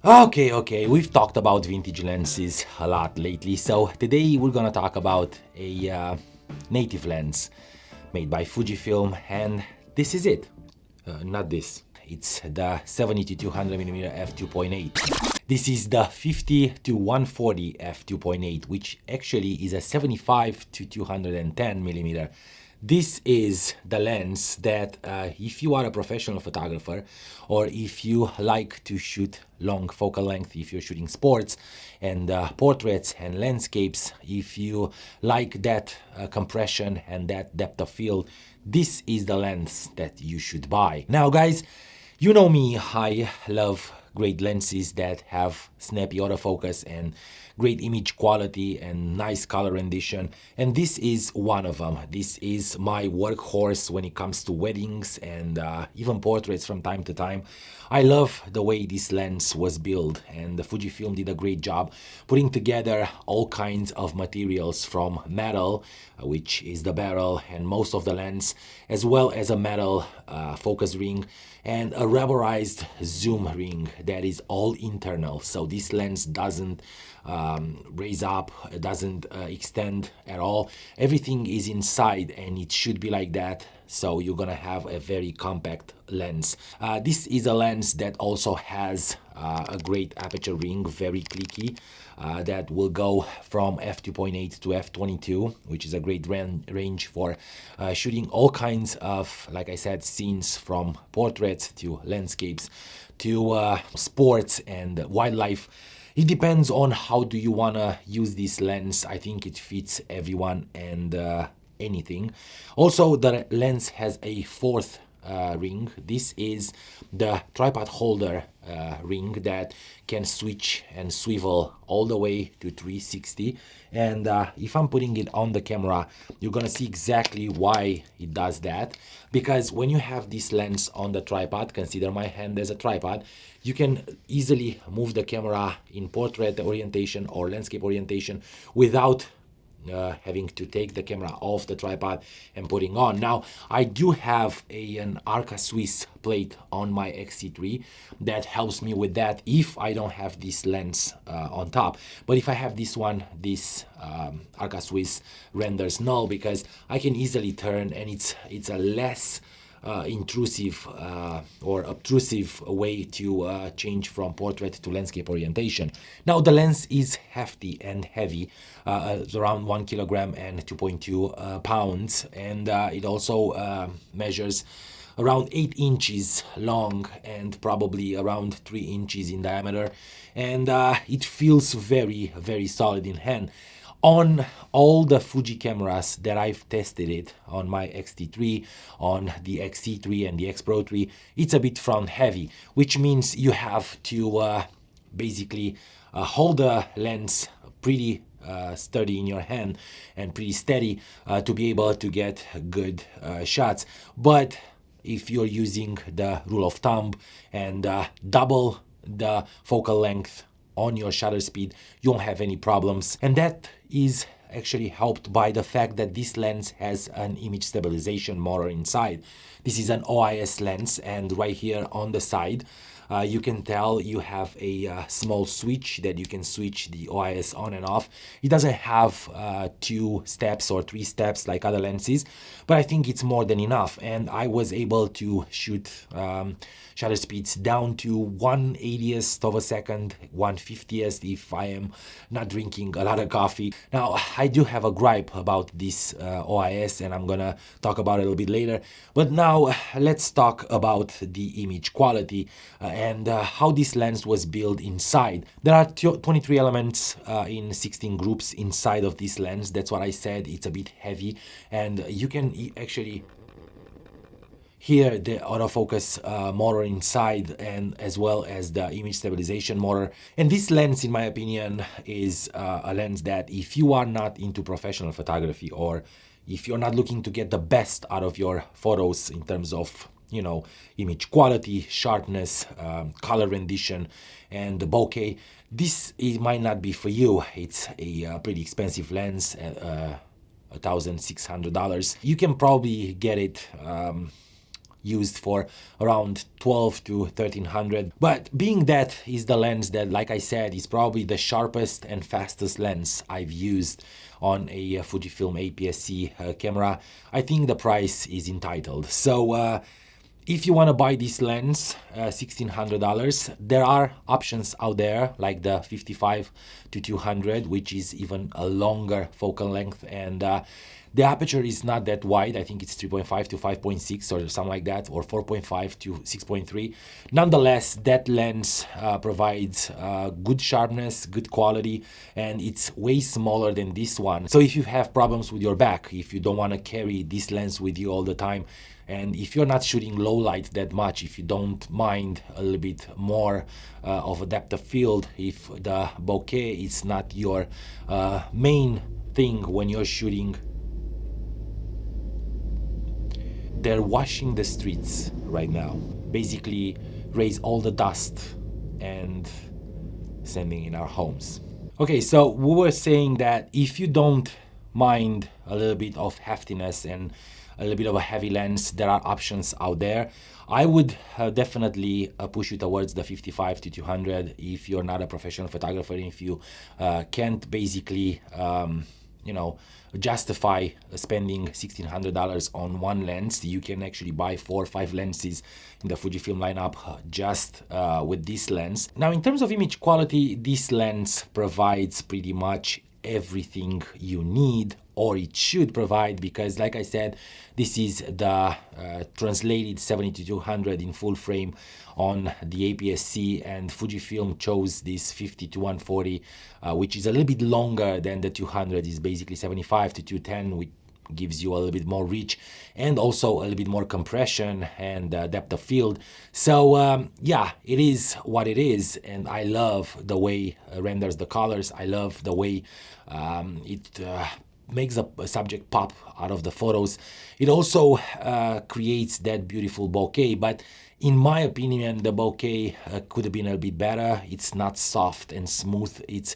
Okay, we've talked about vintage lenses a lot lately, so today we're gonna talk about a native lens made by Fujifilm, and this is it. Not this. It's the 70 to 200mm f2.8. This is the 50 to 140 f2.8, which actually is a 75 to 210mm. This is the lens that if you are a professional photographer, or if you like to shoot long focal length, if you're shooting sports and portraits and landscapes, if you like that compression and that depth of field, this is the lens that you should buy. Now guys, you know me, I love great lenses that have snappy autofocus and great image quality and nice color rendition, and this is one of them. This is my workhorse when it comes to weddings and even portraits from time to time. I love the way this lens was built, and the Fujifilm did a great job putting together all kinds of materials, from metal, which is the barrel and most of the lens, as well as a metal focus ring and a rubberized zoom ring that is all internal. So this lens doesn't raise up, it doesn't extend at all. Everything is inside, and it should be like that. So you're gonna have a very compact lens. This is a lens that also has a great aperture ring, very clicky, that will go from f2.8 to f22, which is a great range for shooting all kinds of, like I said, scenes, from portraits to landscapes to sports and wildlife. It depends on how do you want to use this lens. I think it fits everyone and anything. Also, the lens has a fourth ring. This is the tripod holder ring that can switch and swivel all the way to 360. And if I'm putting it on the camera, you're gonna see exactly why it does that. Because when you have this lens on the tripod, consider my hand as a tripod, you can easily move the camera in portrait orientation or landscape orientation without having to take the camera off the tripod and putting on. Now, I do have an Arca Swiss plate on my XT3 that helps me with that if I don't have this lens on top. But if I have this one, this Arca Swiss renders null, because I can easily turn, and it's a less intrusive or obtrusive way to change from portrait to landscape orientation. Now the lens is hefty and heavy, it's around 1 kilogram and 2.2 pounds, and it also measures around 8 inches long and probably around 3 inches in diameter, and it feels very, very solid in hand. On all the Fuji cameras that I've tested it, on my XT3, on the XT3 and the X Pro 3, it's a bit front heavy, which means you have to basically hold the lens pretty sturdy in your hand and pretty steady to be able to get good shots. But if you're using the rule of thumb and double the focal length on your shutter speed, you won't have any problems. And that is actually helped by the fact that this lens has an image stabilization motor inside. This is an OIS lens, and right here on the side you can tell you have a small switch that you can switch the OIS on and off. It doesn't have 2 steps or 3 steps like other lenses, but I think it's more than enough. And I was able to shoot shutter speeds down to 1/80th of a second, 1/50th if I am not drinking a lot of coffee. Now, I do have a gripe about this OIS, and I'm gonna talk about it a little bit later. But now let's talk about the image quality and how this lens was built inside. There are 23 elements in 16 groups inside of this lens. That's what I said, it's a bit heavy, and you can actually hear the autofocus motor inside, and as well as the image stabilization motor. And this lens, in my opinion, is a lens that if you are not into professional photography, or if you're not looking to get the best out of your photos in terms of, you know, image quality, sharpness, color rendition, and the bokeh, this might not be for you. It's a pretty expensive lens, $1,600. You can probably get it used for around 12 to 1300. But being that is the lens that, like I said, is probably the sharpest and fastest lens I've used on a Fujifilm APS-C camera, I think the price is entitled. So if you want to buy this lens, $1,600, there are options out there like the 55 to 200, which is even a longer focal length, and the aperture is not that wide. I think it's 3.5 to 5.6 or something like that, or 4.5 to 6.3. Nonetheless, that lens provides good sharpness, good quality, and it's way smaller than this one. So if you have problems with your back, if you don't want to carry this lens with you all the time, and if you're not shooting low light that much, if you don't mind a little bit more of a depth of field, if the bokeh is not your main thing when you're shooting. They're washing the streets right now. Basically raise all the dust and sending in our homes. Okay, so we were saying that if you don't mind a little bit of heftiness and a little bit of a heavy lens, there are options out there. I would definitely push you towards the 55 to 200 if you're not a professional photographer, if you can't basically justify spending $1,600 on one lens. You can actually buy 4 or 5 lenses in the Fujifilm lineup just with this lens. Now, in terms of image quality, this lens provides pretty much everything you need, or it should provide, because like I said, this is the translated 70-200 in full frame on the APS-C, and Fujifilm chose this 50-140, which is a little bit longer than the 200. Is basically 75-210, which gives you a little bit more reach and also a little bit more compression and depth of field. So yeah, it is what it is, and I love the way it renders the colors. I love the way it makes a subject pop out of the photos. It also creates that beautiful bokeh, but in my opinion, the bokeh could have been a bit better. It's not soft and smooth. It's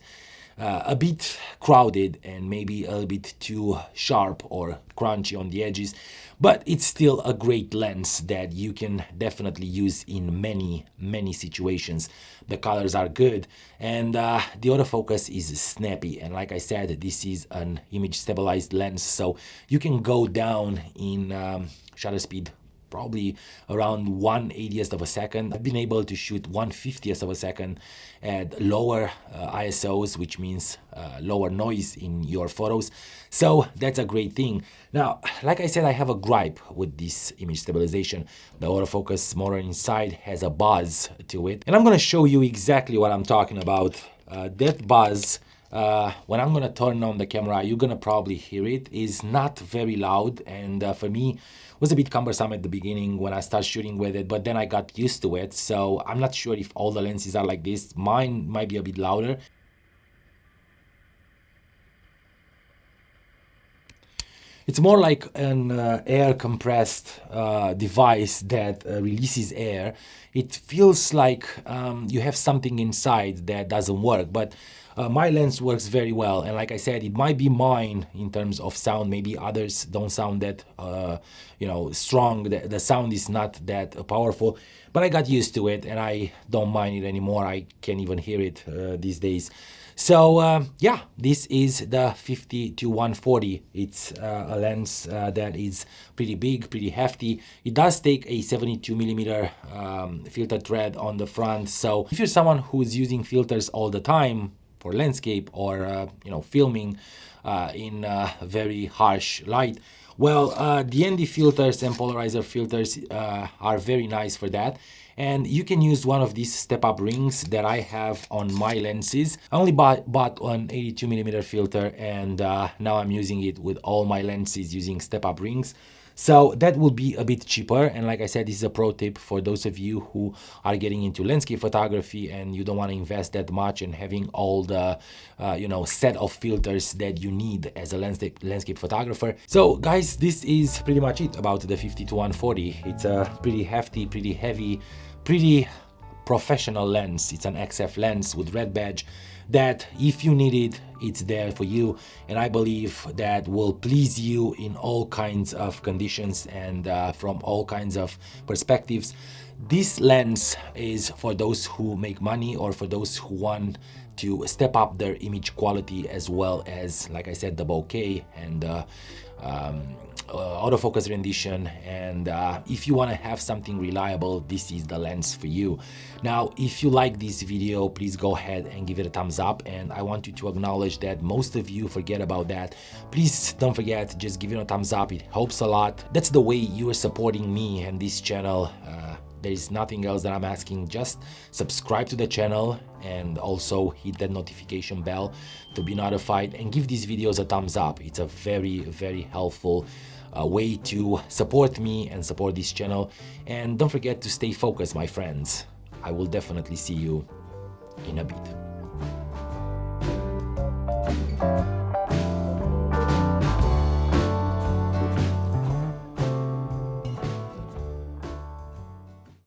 a bit crowded and maybe a little bit too sharp or crunchy on the edges, but it's still a great lens that you can definitely use in many situations. The colors are good, and the autofocus is snappy, and like I said, this is an image stabilized lens, so you can go down in shutter speed probably around 1/80th of a second. I've been able to shoot 1/50th of a second at lower ISOs, which means lower noise in your photos. So that's a great thing. Now, like I said, I have a gripe with this image stabilization. The autofocus motor inside has a buzz to it, and I'm going to show you exactly what I'm talking about. That buzz, when I'm gonna turn on the camera, you're gonna probably hear it, is not very loud, and for me was a bit cumbersome at the beginning when I started shooting with it, but then I got used to it. So I'm not sure if all the lenses are like this. Mine might be a bit louder. It's more like an air compressed device that releases air. It feels like you have something inside that doesn't work, but my lens works very well. And like I said, it might be mine in terms of sound. Maybe others don't sound that strong. The sound is not that powerful, but I got used to it and I don't mind it anymore. I can't even hear it these days. So yeah, this is the 50-140. It's a lens that is pretty big, pretty hefty. It does take a 72mm filter thread on the front. So if you're someone who's using filters all the time for landscape or filming in very harsh light, well, the ND filters and polarizer filters are very nice for that. And you can use one of these step-up rings that I have on my lenses. I only bought an 82mm filter, and now I'm using it with all my lenses using step-up rings. So that will be a bit cheaper, and like I said, this is a pro tip for those of you who are getting into landscape photography and you don't want to invest that much in having all the set of filters that you need as a landscape photographer. So guys, this is pretty much it about the 50-140. It's a pretty hefty, pretty heavy, pretty professional lens. It's an XF lens with red badge that if you need it, It's there for you, and I believe that will please you in all kinds of conditions and from all kinds of perspectives. This lens is for those who make money or for those who want to step up their image quality, as well as, like I said, the bokeh and autofocus rendition. And if you want to have something reliable, this is the lens for you. Now, if you like this video, please go ahead and give it a thumbs up, and I want you to acknowledge that most of you forget about that. Please don't forget, just give it a thumbs up, it helps a lot. That's the way you are supporting me and this channel. There is nothing else that I'm asking. Just subscribe to the channel and also hit that notification bell to be notified, and give these videos a thumbs up. It's a very, very helpful way to support me and support this channel. And don't forget to stay focused, my friends. I will definitely see you in a bit.